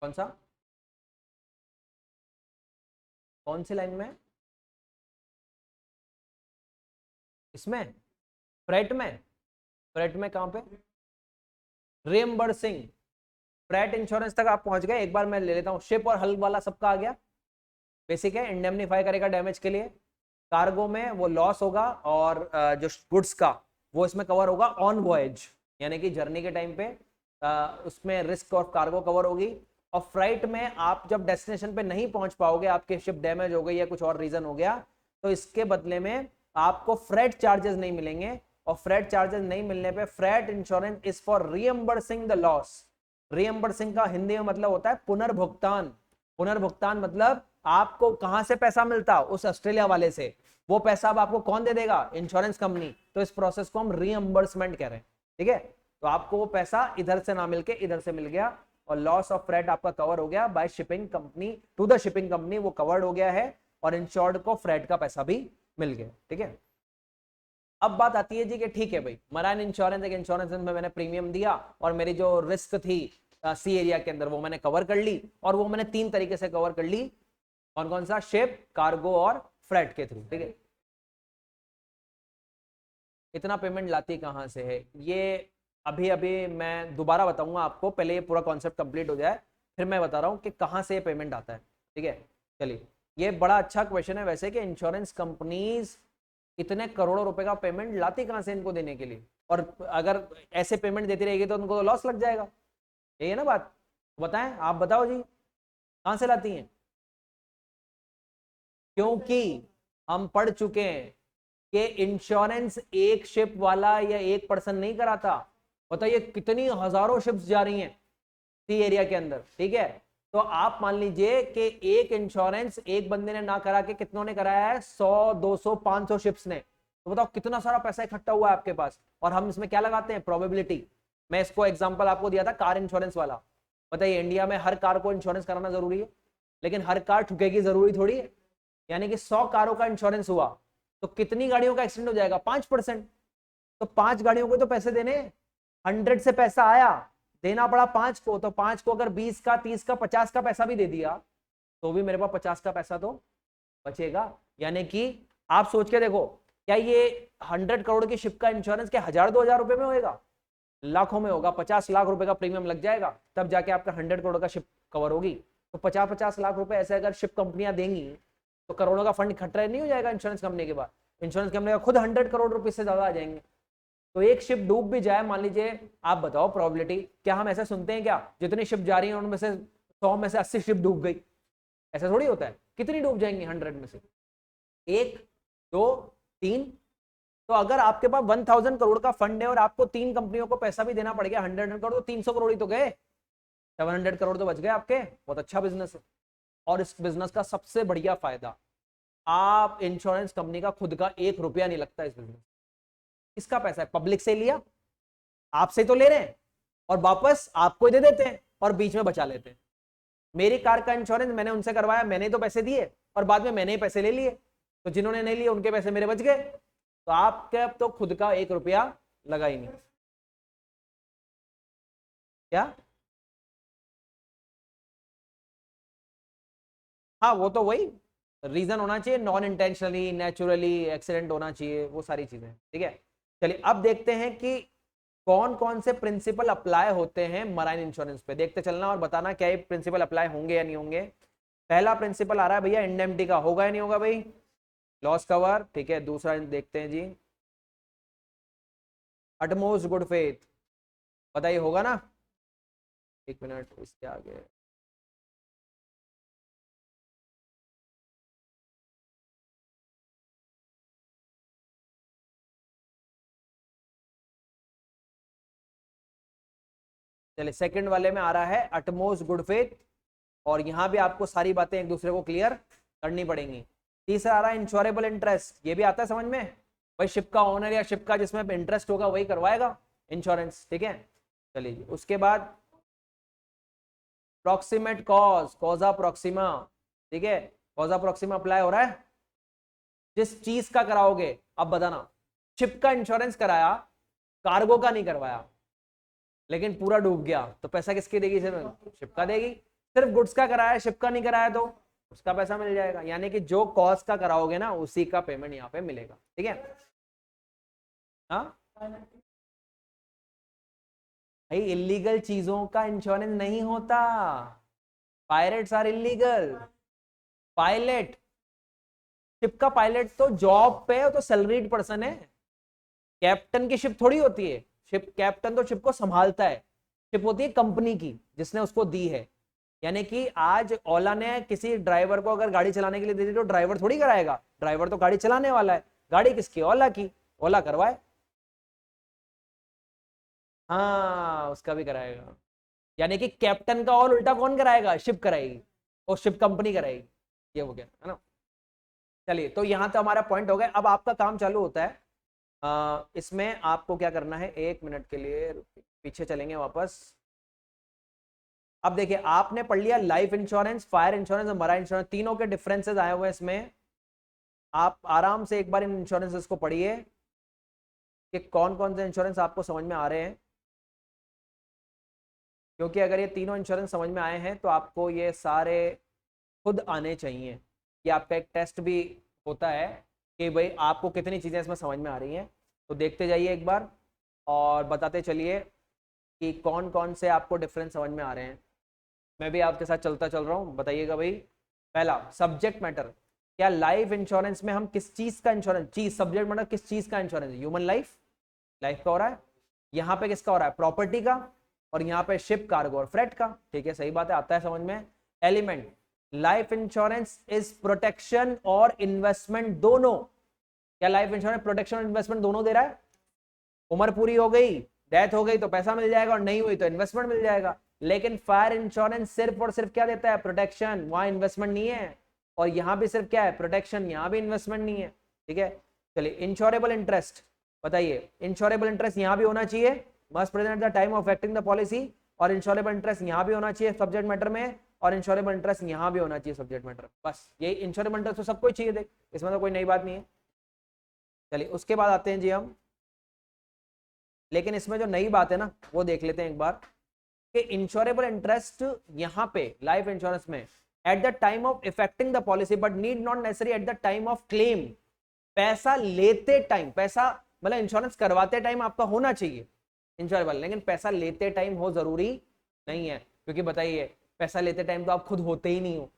कौन सा, कौन सी लाइन में, इसमें फ्रेट में, फ्रेट में कहां पे, रियम्बर्सिंग, फ्रेट इंश्योरेंस तक आप पहुंच गए। एक बार मैं ले लेता हूं, शिप और हल वाला सबका आ गया, बेसिक है, इंडेमनीफाई करेगा डैमेज के लिए। कार्गो में वो लॉस होगा, और जो गुड्स का वो इसमें कवर होगा ऑन वॉयज, यानी कि जर्नी के टाइम पे उसमें रिस्क ऑफ कार्गो कवर होगी। और फ्राइट में आप जब डेस्टिनेशन पे नहीं पहुंच पाओगे, आपकी शिप डैमेज हो गई या कुछ और रीजन हो गया, तो इसके बदले में आपको फ्रेट चार्जेस नहीं मिलेंगे, और फ्रेट चार्जेस नहीं मिलने पे freight insurance is for reimbursing the loss. Reimbursing का हिंदी में मतलब होता है पुनर्भुगतान। पुनर्भुगतान मतलब आपको कहां से पैसा मिलता, उस ऑस्ट्रेलिया वाले से, वो पैसा अब आपको कौन दे देगा, इंश्योरेंस कंपनी। तो इस प्रोसेस को हम रीएम्बर्समेंट कह रहे हैं, ठीक है। तो आपको वो पैसा इधर से ना मिलके इधर से मिल गया, और लॉस ऑफ फ्रेट आपका कवर हो गया by shipping company to the shipping company, वो कवर्ड हो गया है, और इंश्योर्ड को फ्रेट का पैसा भी मिल गया, ठीक है। अब बात आती है जी कि ठीक है भाई, मराइन इंश्योरेंस एक इंश्योरेंस में मैंने प्रीमियम दिया, और मेरी जो रिस्क थी सी एरिया के अंदर वो मैंने कवर कर ली, और वो मैंने 3 तरीके से कवर कर ली, कौन कौन सा, शिप, कार्गो और फ्रेट के थ्रू, ठीक है। इतना पेमेंट लाती कहां से है ये, अभी अभी मैं दोबारा बताऊंगा आपको, पहले ये पूरा कॉन्सेप्ट कंप्लीट हो जाए फिर मैं बता रहा हूँ कि कहाँ से ये पेमेंट आता है। ठीक है, चलिए ये बड़ा अच्छा क्वेश्चन है वैसे कि इंश्योरेंस कंपनीज इतने करोड़ों रुपए का पेमेंट लाती कहाँ से इनको देने के लिए, और अगर ऐसे पेमेंट देती रहेगी तो उनको तो लॉस लग जाएगा, यही है ना बात। बताएं, आप बताओ जी, कहाँ से लाती हैं? क्योंकि हम पढ़ चुके हैं कि इंश्योरेंस एक शिप वाला या एक पर्सन नहीं कराता। बताइए कितनी हजारों शिप्स जा रही हैं सी एरिया के अंदर, ठीक है। तो आप मान लीजिए कि एक इंश्योरेंस एक बंदे ने ना करा के कितनों ने कराया है, 100 200 500 शिप्स ने। तो बताओ कितना सारा पैसा इकट्ठा हुआ है आपके पास, और हम इसमें क्या लगाते हैं, प्रोबेबिलिटी। मैं इसको एग्जांपल आपको दिया था कार इंश्योरेंस वाला। बताइए इंडिया में हर कार को इंश्योरेंस कराना जरूरी है, लेकिन हर कार ठुकेगी जरूरी थोड़ी है। यानी कि 100 कारों का इंश्योरेंस हुआ तो कितनी गाड़ियों का एक्सीडेंट हो जाएगा, 5%। तो 5 गाड़ियों को तो पैसे देने, 100 से पैसा आया, देना पड़ा 5 को, तो 5 को अगर 20 का 30 का 50 का पैसा भी दे दिया तो भी मेरे पास 50 का पैसा तो बचेगा। यानी कि आप सोच के देखो, क्या ये 100 करोड़ की शिप का इंश्योरेंस क्या 1000 2000 रुपए में होएगा, लाखों में होगा। 50 लाख रुपए का प्रीमियम लग जाएगा तब जाके आपका 100 करोड़ का शिप कवर होगी। तो 50-50 लाख रुपए ऐसे अगर शिप कंपनियां देंगी तो करोड़ों का फंड इकट्ठा नहीं हो जाएगा इंश्योरेंस कंपनी के बाद, इंश्योरेंस कंपनी का खुद 100 करोड़ रुपए से ज्यादा आ जाएंगे। तो एक शिप डूब भी जाए मान लीजिए, आप बताओ प्रोबेबिलिटी, क्या हम ऐसा सुनते हैं क्या जितनी शिप जा रही है उनमें से 100 में से 80 शिप डूब गई, ऐसा थोड़ी होता है। कितनी डूब जाएंगी 100 में से, 1 2 3। तो अगर आपके पास 1000 करोड़ का फंड है और आपको 3 कंपनियों को पैसा भी देना पड़ गया 100 करोड़, तो 300 करोड़ ही तो गए, 700 करोड़ तो बच गए आपके। बहुत अच्छा बिजनेस है। और इस बिजनेस का सबसे बढ़िया फायदा, आप इंश्योरेंस कंपनी का खुद का 1 रुपया नहीं लगता इस बिजनेस। इसका पैसा है पब्लिक से लिया, आपसे तो ले रहे हैं और वापस आपको दे देते हैं और बीच में बचा लेते हैं। मेरी कार का इंश्योरेंस मैंने उनसे करवाया, मैंने तो पैसे दिए और बाद में मैंने ही पैसे ले लिए, तो जिन्होंने नहीं लिए उनके पैसे मेरे बच गए। तो आपके अब तो खुद का 1 रुपया लगा ही नहीं। क्या? हाँ वो तो वही रीजन होना चाहिए, नॉन इंटेंशनली नेचुरली एक्सीडेंट होना चाहिए, वो सारी चीजें। ठीक है, चलिए अब देखते हैं कि कौन कौन से प्रिंसिपल अप्लाई होते हैं मराइन इंश्योरेंस पे। देखते चलना और बताना क्या ये प्रिंसिपल अप्लाई होंगे या नहीं होंगे। पहला प्रिंसिपल आ रहा है भैया इंडेमनिटी का, होगा या नहीं होगा भाई, लॉस कवर। ठीक है, दूसरा देखते हैं जी, अटमोस्ट गुड फेथ। बताइए होगा ना, एक मिनट इसके आगे। चलिए सेकंड वाले में आ रहा है अटमोस्ट गुड फेथ, और यहां भी आपको सारी बातें एक दूसरे को क्लियर करनी पड़ेंगी। तीसरा आ रहा है इंश्योरेबल इंटरेस्ट, ये भी आता है समझ में, भाई शिप का ओनर या शिप का जिसमें इंटरेस्ट होगा वही करवाएगा इंश्योरेंस। ठीक है, चलिए उसके बाद प्रॉक्सिमेट कॉज, कॉजा प्रॉक्सिमा। ठीक है, कॉजा प्रॉक्सिमा अप्लाई हो रहा है। जिस चीज का कराओगे, अब बताना, शिप का इंश्योरेंस कराया, कार्गो का नहीं करवाया, लेकिन पूरा डूब गया, तो पैसा किसकी देगी, सिर्फ शिप का देगी। सिर्फ गुड्स का कराया, शिप का नहीं कराया, तो उसका पैसा मिल जाएगा। यानी कि जो कॉस्ट का कराओगे ना उसी का पेमेंट यहाँ पे मिलेगा। ठीक है, हाँ भाई इलीगल चीजों का इंश्योरेंस नहीं होता, pirates are illegal. Pilot, ship का पायलट तो जॉब पे है, तो सैलरीड पर्सन है। कैप्टन की शिप थोड़ी होती है, शिप कैप्टन तो शिप को संभालता है, शिप होती है कंपनी की जिसने उसको दी है। यानी कि आज ओला ने किसी ड्राइवर को अगर गाड़ी चलाने के लिए दे दी तो ड्राइवर थोड़ी कराएगा, ड्राइवर तो गाड़ी चलाने वाला है। गाड़ी किसकी, ओला की, ओला करवाए। हाँ उसका भी कराएगा। यानी कि कैप्टन का और उल्टा कौन कराएगा, शिप कराएगी, और शिप कंपनी कराएगी। ये हो गया है ना। चलिए तो यहां तो हमारा पॉइंट हो गया। अब आपका काम चालू होता है। इसमें आपको क्या करना है, 1 मिनट के लिए पीछे चलेंगे वापस। अब देखिए आपने पढ़ लिया लाइफ इंश्योरेंस, फायर इंश्योरेंस और मराइन इंश्योरेंस, तीनों के डिफरेंसेस आए हुए हैं इसमें। आप आराम से एक बार इन इंश्योरेंसेस को पढ़िए कि कौन कौन से इंश्योरेंस आपको समझ में आ रहे हैं, क्योंकि अगर ये तीनों इंश्योरेंस समझ में आए हैं तो आपको ये सारे खुद आने चाहिए। कि आपका एक टेस्ट भी होता है कि भाई आपको कितनी चीज़ें इसमें समझ में आ रही हैं। तो देखते जाइए एक बार और बताते चलिए कि कौन कौन से आपको डिफरेंस समझ में आ रहे हैं। मैं भी आपके साथ चल रहा हूँ, बताइएगा भाई। पहला सब्जेक्ट मैटर, क्या लाइफ इंश्योरेंस में हम किस चीज का इंश्योरेंस, चीज सब्जेक्ट मैटर किस चीज का इंश्योरेंस, ह्यूमन लाइफ, लाइफ का हो रहा है। यहाँ पे किसका हो रहा है, प्रॉपर्टी का, और यहाँ पे शिप, कार्गो और फ्रेट का। ठीक है, सही बात है, आता है समझ में। Element, life insurance is protection और इन्वेस्टमेंट दोनों। क्या लाइफ इंश्योरेंस प्रोटेक्शन और इन्वेस्टमेंट दोनों दे रहा है। उम्र पूरी हो गई, डेथ हो गई तो पैसा मिल जाएगा, और नहीं हुई तो इन्वेस्टमेंट मिल जाएगा। लेकिन फायर इंश्योरेंस सिर्फ और सिर्फ क्या देता है, प्रोटेक्शन, वहां इन्वेस्टमेंट नहीं है। और यहां भी सिर्फ क्या है, प्रोटेक्शन, यहां भी इन्वेस्टमेंट नहीं है। ठीक है, चलिए इंश्योरेबल इंटरेस्ट बताइए। इंश्योरेबल इंटरेस्ट यहां भी होना चाहिए, must present at the time of acting the policy. और इंश्योरेबल इंटरेस्ट यहां भी होना चाहिए सब्जेक्ट मैटर में, और इंश्योरेबल इंटरेस्ट यहां भी होना चाहिए सब्जेक्ट मैटर। बस यही इंश्योरेबल इंटरेस्ट तो सबको चाहिए, देख इसमें तो कोई नई बात नहीं है। चलिए उसके बाद आते हैं जी हम, लेकिन इसमें जो नई बात है ना वो देख लेते हैं एक बार, कि इंश्योरेबल इंटरेस्ट यहां पे लाइफ इंश्योरेंस में at the time of effecting the policy but need not necessary at the time of claim. पैसा लेते टाइम, पैसा मतलब इंश्योरेंस करवाते टाइम आपका होना चाहिए इंश्योरेबल, लेकिन पैसा लेते टाइम हो जरूरी नहीं है। क्योंकि बताइए, पैसा लेते टाइम तो आप खुद होते ही नहीं हो,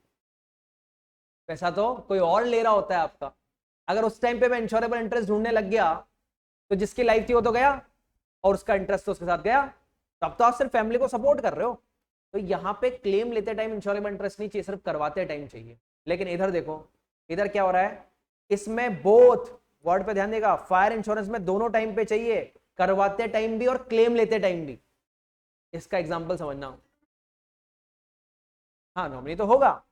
पैसा तो कोई और ले रहा होता है आपका। अगर उस टाइम पे मैं इंश्योरेबल इंटरेस्ट ढूंढने लग गया तो जिसकी लाइफ थी वो तो गया, और उसका इंटरेस्ट तो उसके साथ गया, तब तो आप सिर्फ फैमिली को सपोर्ट कर रहे हो। तो यहाँ पे क्लेम लेते टाइम इंश्योरेबल इंटरेस्ट नहीं चाहिए, सिर्फ करवाते टाइम चाहिए। लेकिन इधर देखो, इधर क्या हो रहा है, इसमें बोथ वर्ड पे ध्यान देगा, फायर इंश्योरेंस में दोनों टाइम पे चाहिए, करवाते टाइम भी और क्लेम लेते टाइम भी। इसका एग्जाम्पल समझना। हाँ नॉमिनी तो होगा,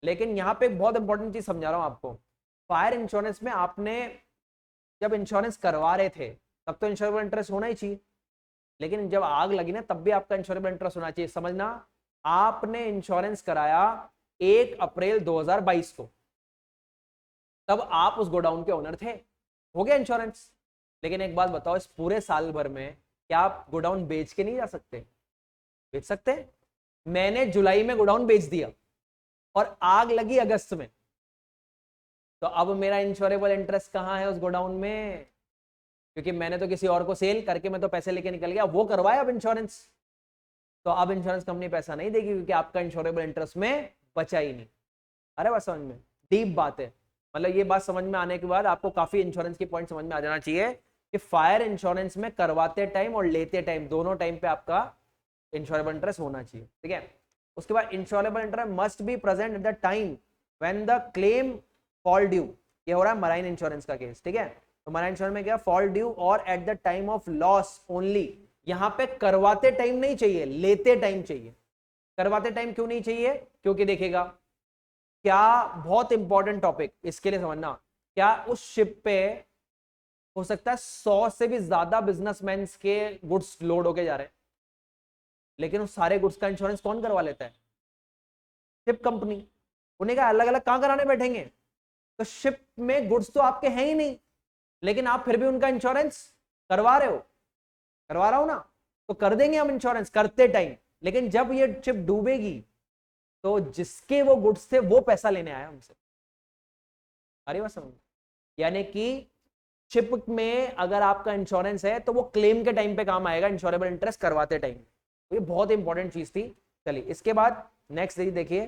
लेकिन यहाँ पे एक बहुत इंपॉर्टेंट चीज समझा रहा हूं आपको। फायर इंश्योरेंस में आपने जब इंश्योरेंस करवा रहे थे तब तो इंश्योरेबल इंटरेस्ट होना ही चाहिए, लेकिन जब आग लगी ना तब भी आपका इंश्योरेबल इंटरेस्ट होना चाहिए। समझना, आपने इंश्योरेंस कराया 1 अप्रैल 2022 को, तब आप उस गोडाउन के ओनर थे, हो गया इंश्योरेंस। लेकिन एक बात बताओ, इस पूरे साल भर में क्या आप गोडाउन बेच के नहीं जा सकते, बेच सकते। मैंने जुलाई में गोडाउन बेच दिया और आग लगी अगस्त में, तो अब मेरा इंश्योरेबल इंटरेस्ट कहां है उस गोडाउन में, क्योंकि मैंने तो किसी और को सेल करके मैं तो पैसे लेके निकल गया, वो करवाया अब इंश्योरेंस। तो अब इंश्योरेंस कंपनी पैसा नहीं देगी क्योंकि आपका इंश्योरेबल इंटरेस्ट में बचा ही नहीं। अरे बस समझ में, डीप बात है। मतलब ये बात समझ में आने के बाद आपको काफी इंश्योरेंस की पॉइंट समझ में आ जाना चाहिए कि फायर इंश्योरेंस में करवाते टाइम और लेते टाइम दोनों टाइम पे आपका इंश्योरेबल इंटरेस्ट होना चाहिए। ठीक है, उसके बाद insurable interest must be present at the time when the claim fall due. ये हो रहा है मराइन इंश्योरेंस का केस। ठीक है, तो मराइन इंश्योरेंस में क्या, फॉल ड्यू और eight the time of loss only. यहां पे करवाते टाइम नहीं चाहिए, लेते टाइम चाहिए। करवाते टाइम क्यों नहीं चाहिए, क्योंकि देखेगा क्या, बहुत इंपॉर्टेंट टॉपिक इसके लिए समझना, क्या उस शिप पे हो सकता है 100 से भी ज्यादा बिजनेसमैन के गुड्स लोड होके जा रहे हैं, लेकिन उस सारे गुड्स का इंश्योरेंस कौन करवा लेता है, शिप कंपनी। उन्हें का अलग अलग कहां कराने बैठेंगे, तो शिप में गुड्स तो आपके हैं ही नहीं, लेकिन आप फिर भी उनका इंश्योरेंस करवा रहे हो। करवा रहा हूं ना, तो कर देंगे हम इंश्योरेंस करते टाइम, लेकिन जब ये शिप डूबेगी तो जिसके वो गुड्स थे वो पैसा लेने आया हमसे। अरे बस समझ, यानी कि शिप में अगर आपका इंश्योरेंस है तो वो क्लेम के टाइम पे काम आएगा, इंश्योरेबल इंटरेस्ट करवाते टाइम। तो ये बहुत इंपॉर्टेंट चीज थी। चलिए इसके बाद नेक्स्ट देखिए,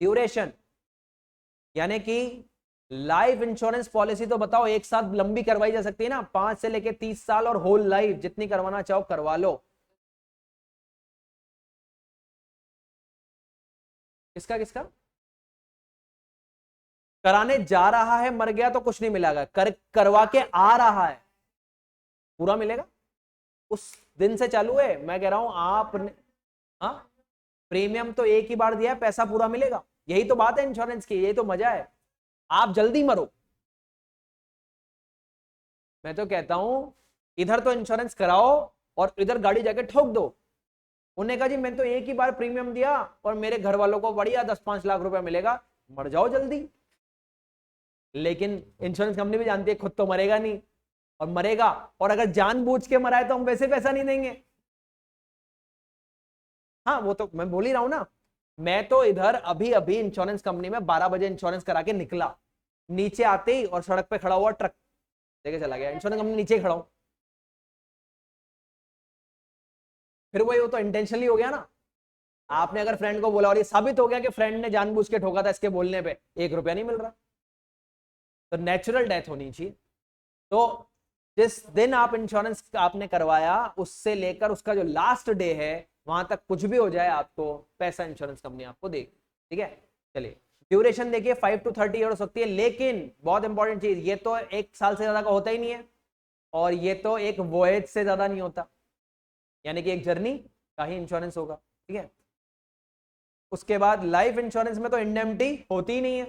ड्यूरेशन, यानी कि लाइफ इंश्योरेंस पॉलिसी तो बताओ एक साथ लंबी करवाई जा सकती है ना, 5 से लेके 30 साल और होल लाइफ, जितनी करवाना चाहो करवा लो। किसका किसका कराने जा रहा है, मर गया तो कुछ नहीं मिलेगा, करवा के आ रहा है पूरा मिलेगा। उस दिन से चालू है, मैं कह रहा हूं आपने, हाँ प्रीमियम तो एक ही बार दिया है, पैसा पूरा मिलेगा। यही तो बात है इंश्योरेंस की, यही तो मजा है। आप जल्दी मरो, मैं तो कहता हूं इधर तो इंश्योरेंस कराओ और इधर गाड़ी जाके ठोक दो। उन्हें कहा जी मैं तो एक ही बार प्रीमियम दिया और मेरे घर वालों को बढ़िया 10-5 लाख रुपए मिलेगा, मर जाओ जल्दी। लेकिन इंश्योरेंस कंपनी भी जानती है खुद तो मरेगा नहीं, और मरेगा, और अगर जानबूझ के मरा है तो हम वैसे पैसा नहीं देंगे। हाँ वो तो मैं बोल ही रहा हूं ना, मैं तो इधर अभी अभी इंश्योरेंस कंपनी में 12 बजे इंश्योरेंस करा के निकला, नीचे आते ही और सड़क पे खड़ा हुआ ट्रक लेके चला गया, इंश्योरेंस कंपनी नीचे खड़ा हूं। फिर वही वो तो इंटेंशनली हो गया ना। आपने अगर फ्रेंड को बोला और ये साबित हो गया कि फ्रेंड ने जानबूझ के ठोका था इसके बोलने पे, 1 रुपया नहीं मिल रहा। तो नेचुरल डेथ होनी चाहिए। तो जिस दिन आप इंश्योरेंस आपने करवाया उससे लेकर उसका जो लास्ट डे है वहां तक कुछ भी हो जाए आपको पैसा इंश्योरेंस कंपनी आपको देगी। ठीक है, चलिए ड्यूरेशन देखिए 5 to 30 ईयर हो सकती है, लेकिन बहुत इंपॉर्टेंट चीज, ये तो 1 साल से ज्यादा का होता ही नहीं है और ये तो एक वॉयज से ज्यादा नहीं होता, यानी कि एक जर्नी का ही इंश्योरेंस होगा। ठीक है, उसके बाद लाइफ इंश्योरेंस में तो इंडेमनिटी होती ही नहीं है,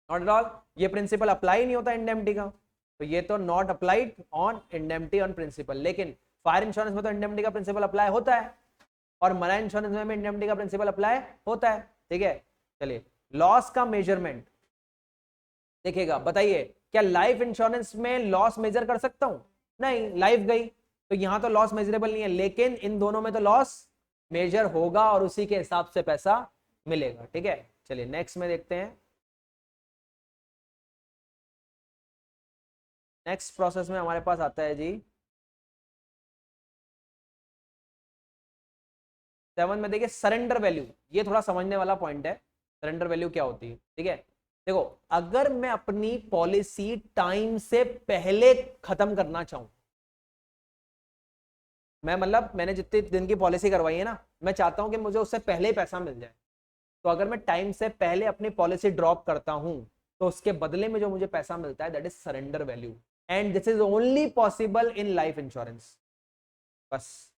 नॉट एट ऑल, ये प्रिंसिपल अप्लाई नहीं होता इंडेमनिटी का, तो ये तो not applied on indemnity on principle. लेकिन फायर इंश्योरेंस में तो इंडेमनिटी का प्रिंसिपल अप्लाई होता है और मराइन इंश्योरेंस में भी इंडेमनिटी का प्रिंसिपल अप्लाई होता है। ठीक है, चलिए लॉस का मेजरमेंट देखिएगा, बताइए क्या लाइफ इंश्योरेंस में लॉस मेजर कर सकता हूं? नहीं, लाइफ गई तो यहां तो लॉस मेजरेबल नहीं है, लेकिन इन दोनों में तो लॉस मेजर होगा और उसी के हिसाब से पैसा मिलेगा। ठीक है, चलिए नेक्स्ट में देखते हैं। नेक्स्ट प्रोसेस में हमारे पास आता है जी 7 में, देखिए सरेंडर वैल्यू, ये थोड़ा समझने वाला पॉइंट है। सरेंडर वैल्यू क्या होती है? ठीक है, देखो अगर मैं अपनी पॉलिसी टाइम से पहले खत्म करना चाहूं, मैं मतलब मैंने जितने दिन की पॉलिसी करवाई है ना, मैं चाहता हूं कि मुझे उससे पहले ही पैसा मिल जाए, तो अगर मैं टाइम से पहले अपनी पॉलिसी ड्रॉप करता हूं तो उसके बदले में जो मुझे पैसा मिलता है that is surrender value, and this is only possible in life insurance, बस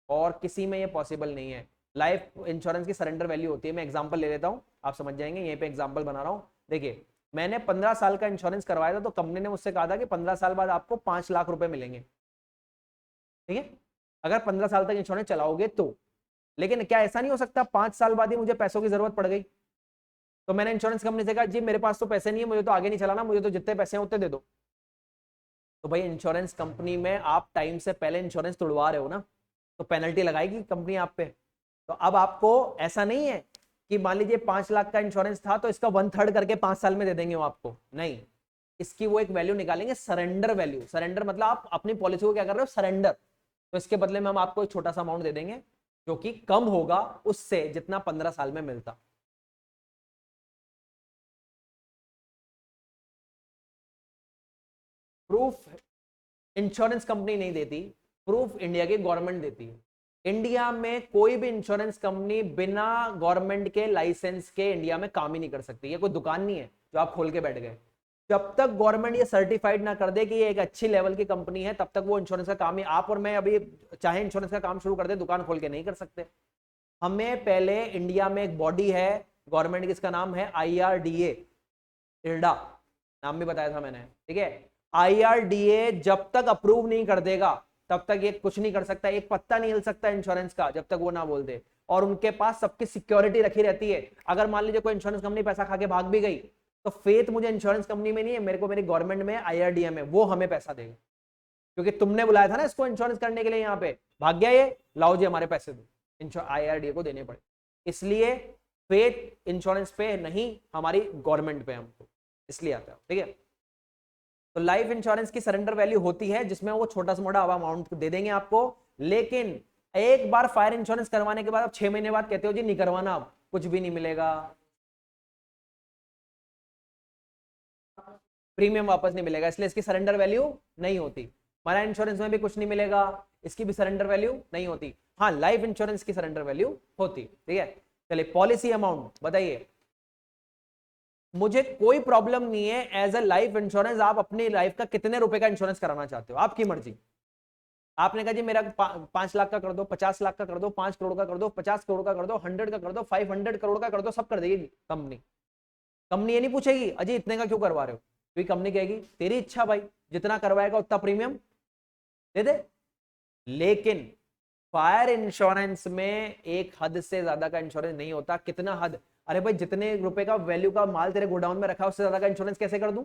और किसी में ये पॉसिबल नहीं है। लाइफ इंश्योरेंस की सरेंडर वैल्यू होती है, मैं एग्जांपल ले लेता हूं आप समझ जाएंगे, यहीं पे एग्जांपल बना रहा हूं। देखिए मैंने 15 साल का इंश्योरेंस करवाया था, तो कंपनी ने मुझसे कहा था कि 15 साल बाद आपको 5 लाख रुपए मिलेंगे। ठीक है, अगर 15 साल तक इंश्योरेंस चलाओगे तो, लेकिन क्या ऐसा नहीं हो सकता 5 साल बाद ही मुझे पैसों की जरूरत पड़ गई, तो मैंने इंश्योरेंस कंपनी से कहा जी मेरे पास तो पैसे नहीं है, मुझे तो आगे नहीं चलाना, मुझे तो जितने पैसे हैं उतने दे दो। तो भाई इंश्योरेंस कंपनी में आप टाइम से पहले इंश्योरेंस तोड़वा रहे हो ना, तो पेनल्टी लगाएगी कंपनी आप पे। तो अब आपको ऐसा नहीं है कि मान लीजिए 5 लाख का इंश्योरेंस था तो इसका 1/3 करके 5 साल में दे देंगे वो आपको, नहीं, इसकी वो एक वैल्यू निकालेंगे सरेंडर वैल्यू। सरेंडर मतलब आप अपनी पॉलिसी को क्या कर रहे हो, सरेंडर, तो इसके बदले में हम आपको एक छोटा सा अमाउंट दे देंगे जो कि कम होगा उससे जितना 15 साल में मिलता। प्रूफ इंश्योरेंस कंपनी नहीं देती, प्रूफ इंडिया की गवर्नमेंट देती है। इंडिया में कोई भी इंश्योरेंस कंपनी बिना गवर्नमेंट के लाइसेंस के इंडिया में काम ही नहीं कर सकती। ये कोई दुकान नहीं है जो आप खोल के बैठ गए, जब तक गवर्नमेंट ये सर्टिफाइड ना कर दे कि ये एक अच्छी लेवल की कंपनी है तब तक वो इंश्योरेंस का काम ही, आप और मैं अभी चाहे इंश्योरेंस का काम शुरू कर दे दुकान खोल के नहीं कर सकते। हमें पहले इंडिया में एक बॉडी है गवर्नमेंट की, इसका नाम है IRDA, इरडा नाम भी बताया था मैंने। ठीक है, IRDA जब तक अप्रूव नहीं कर देगा तब तक ये कुछ नहीं कर सकता, एक पत्ता नहीं हिल सकता इंश्योरेंस का जब तक वो ना बोल दे, और उनके पास सबकी सिक्योरिटी रखी रहती है। अगर मान लीजिए कोई इंश्योरेंस कंपनी पैसा खा के भाग भी गई तो फेथ मुझे इंश्योरेंस कंपनी में नहीं है, मेरे को मेरी गवर्नमेंट में, IRDA में, वो हमें पैसा देगा क्योंकि तुमने बुलाया था ना इसको इंश्योरेंस करने के लिए, यहाँ पे भाग गया ये, लाओ जी हमारे पैसे दो, IRDA को देने पड़े। इसलिए फेथ इंश्योरेंस पे नहीं, हमारी गवर्नमेंट पे हमको इसलिए आता है। ठीक है, तो लाइफ इंश्योरेंस की सरेंडर वैल्यू होती है जिसमें वो छोटा सा मोटा अमाउंट दे देंगे आपको, लेकिन एक बार फायर इंश्योरेंस करवाने के बाद आप 6 महीने बाद कहते हो जी नहीं करवाना, अब कुछ भी नहीं मिलेगा, प्रीमियम वापस नहीं मिलेगा, इसलिए इसकी सरेंडर वैल्यू नहीं होती। हमारा इंश्योरेंस में भी कुछ नहीं मिलेगा, इसकी भी सरेंडर वैल्यू नहीं होती। हाँ, लाइफ इंश्योरेंस की सरेंडर वैल्यू होती। ठीक है, चलिए पॉलिसी अमाउंट बताइए। मुझे कोई प्रॉब्लम नहीं है एज अ लाइफ इंश्योरेंस, आप अपनी लाइफ का कितने रुपए का इंश्योरेंस कराना चाहते हो, आपकी मर्जी। आपने कहा जी मेरा 5 लाख का कर दो, 50 लाख का कर दो, 5 करोड़ का कर दो, 50 करोड़ का कर दो, 100 का कर दो, 500 करोड़ का कर दो, सब कर देगी कंपनी। कंपनी ये नहीं पूछेगी अजी इतने का क्यों करवा रहे हो, क्योंकि कंपनी कहेगी तेरी इच्छा भाई, जितना करवाएगा उतना प्रीमियम दे दे। लेकिन फायर इंश्योरेंस में एक हद से ज्यादा का इंश्योरेंस नहीं होता। कितना हद? अरे भाई जितने रुपए का वैल्यू का माल तेरे गोडाउन में रखा है उससे ज्यादा का इंश्योरेंस कैसे कर दूं?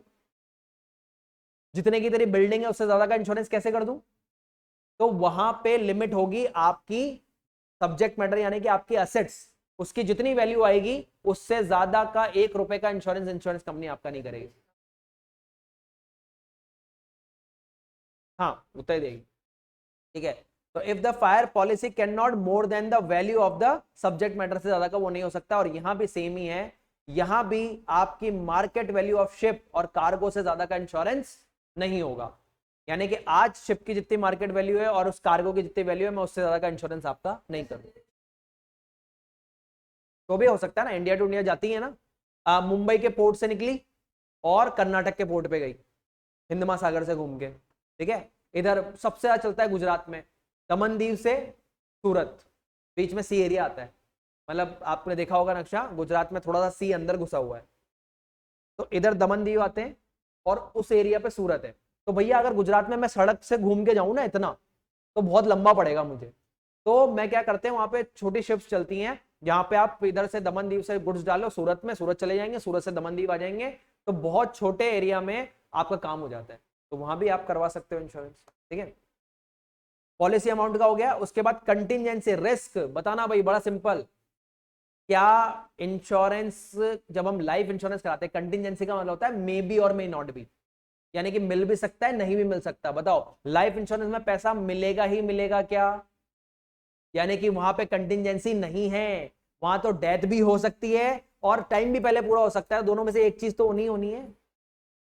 जितने की तेरी बिल्डिंग है उससे ज्यादा का इंश्योरेंस कैसे कर दूं? तो वहां पे लिमिट होगी आपकी सब्जेक्ट मैटर, यानी कि आपकी असेट्स, उसकी जितनी वैल्यू आएगी उससे ज्यादा का 1 रुपए का इंश्योरेंस इंश्योरेंस कंपनी आपका नहीं करेगी। हाँ उतना ही देगी। ठीक है, तो if the fire policy can not more than the value of the subject matter, से ज्यादा का वो नहीं हो सकता। और यहां भी सेम ही है, यहां भी आपकी मार्केट वैल्यू ऑफ शिप और कार्गो से ज्यादा का इंश्योरेंस नहीं होगा। यानी कि आज शिप की जितनी मार्केट वैल्यू है और उस कार्गो की जितनी वैल्यू है, मैं उससे ज्यादा का इंश्योरेंस आपका नहीं करूंगा। तो भी हो सकता है ना, इंडिया टू इंडिया जाती है ना, मुंबई के पोर्ट से निकली और कर्नाटक के पोर्ट पे गई हिंद महासागर से घूम के, ठीक है। इधर सबसे ज्यादा चलता है गुजरात में, दमन दीव से सूरत, बीच में सी एरिया आता है, मतलब आपने देखा होगा नक्शा, गुजरात में थोड़ा सा सी अंदर घुसा हुआ है, तो इधर दमन दीव आते हैं और उस एरिया पे सूरत है। तो भैया अगर गुजरात में मैं सड़क से घूम के जाऊं ना इतना, तो बहुत लंबा पड़ेगा मुझे। तो मैं क्या करते हैं, वहां पे छोटी शिप्स चलती हैं, जहां पे आप इधर से दमन दीव से गुड्स डालो सूरत में, सूरत चले जाएंगे, सूरत से दमन दीव आ जाएंगे, तो बहुत छोटे एरिया में आपका काम हो जाता है। तो वहां भी आप करवा सकते हो इंश्योरेंस, ठीक है। पॉलिसी अमाउंट का हो गया। उसके बाद कंटिजेंसी रिस्क बताना भाई, बड़ा सिंपल। क्या इंश्योरेंस, जब हम लाइफ इंश्योरेंस कराते हैं, कंटिजेंसी का मतलब होता है मे बी और मे नॉट बी, यानी कि मिल भी सकता है नहीं भी मिल सकता। बताओ लाइफ इंश्योरेंस में पैसा मिलेगा ही मिलेगा क्या? यानी कि वहां पे कंटिजेंसी नहीं है, वहां तो डेथ भी हो सकती है और टाइम भी पहले पूरा हो सकता है, दोनों में से एक चीज तो होनी होनी है।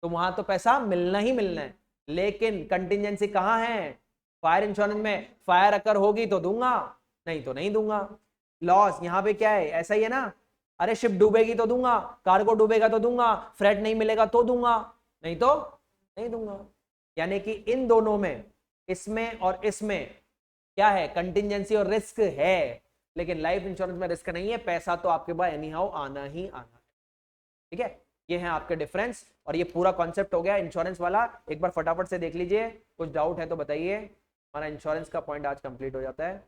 तो वहां तो पैसा मिलना ही मिलना है। लेकिन कंटिजेंसी कहां है? फायर इंश्योरेंस में फायर अकर होगी तो दूंगा, नहीं तो नहीं दूंगा। लॉस यहाँ पे क्या है, ऐसा ही है ना, अरे शिप डूबेगी तो दूंगा, कार्गो डूबेगा तो दूंगा, फ्रेट नहीं मिलेगा तो दूंगा, नहीं तो नहीं दूंगा। यानी कि इन दोनों में, इसमें और इसमें क्या है, कंटिजेंसी और रिस्क है। लेकिन लाइफ इंश्योरेंस में रिस्क नहीं है, पैसा तो आपके पास एनी हाउ आना ही आना है, ठीक है। ये है आपके डिफरेंस, और ये पूरा कॉन्सेप्ट हो गया इंश्योरेंस वाला। एक बार फटाफट से देख लीजिए, कुछ डाउट है तो बताइए। हमारा इंश्योरेंस का पॉइंट आज कंप्लीट हो जाता है।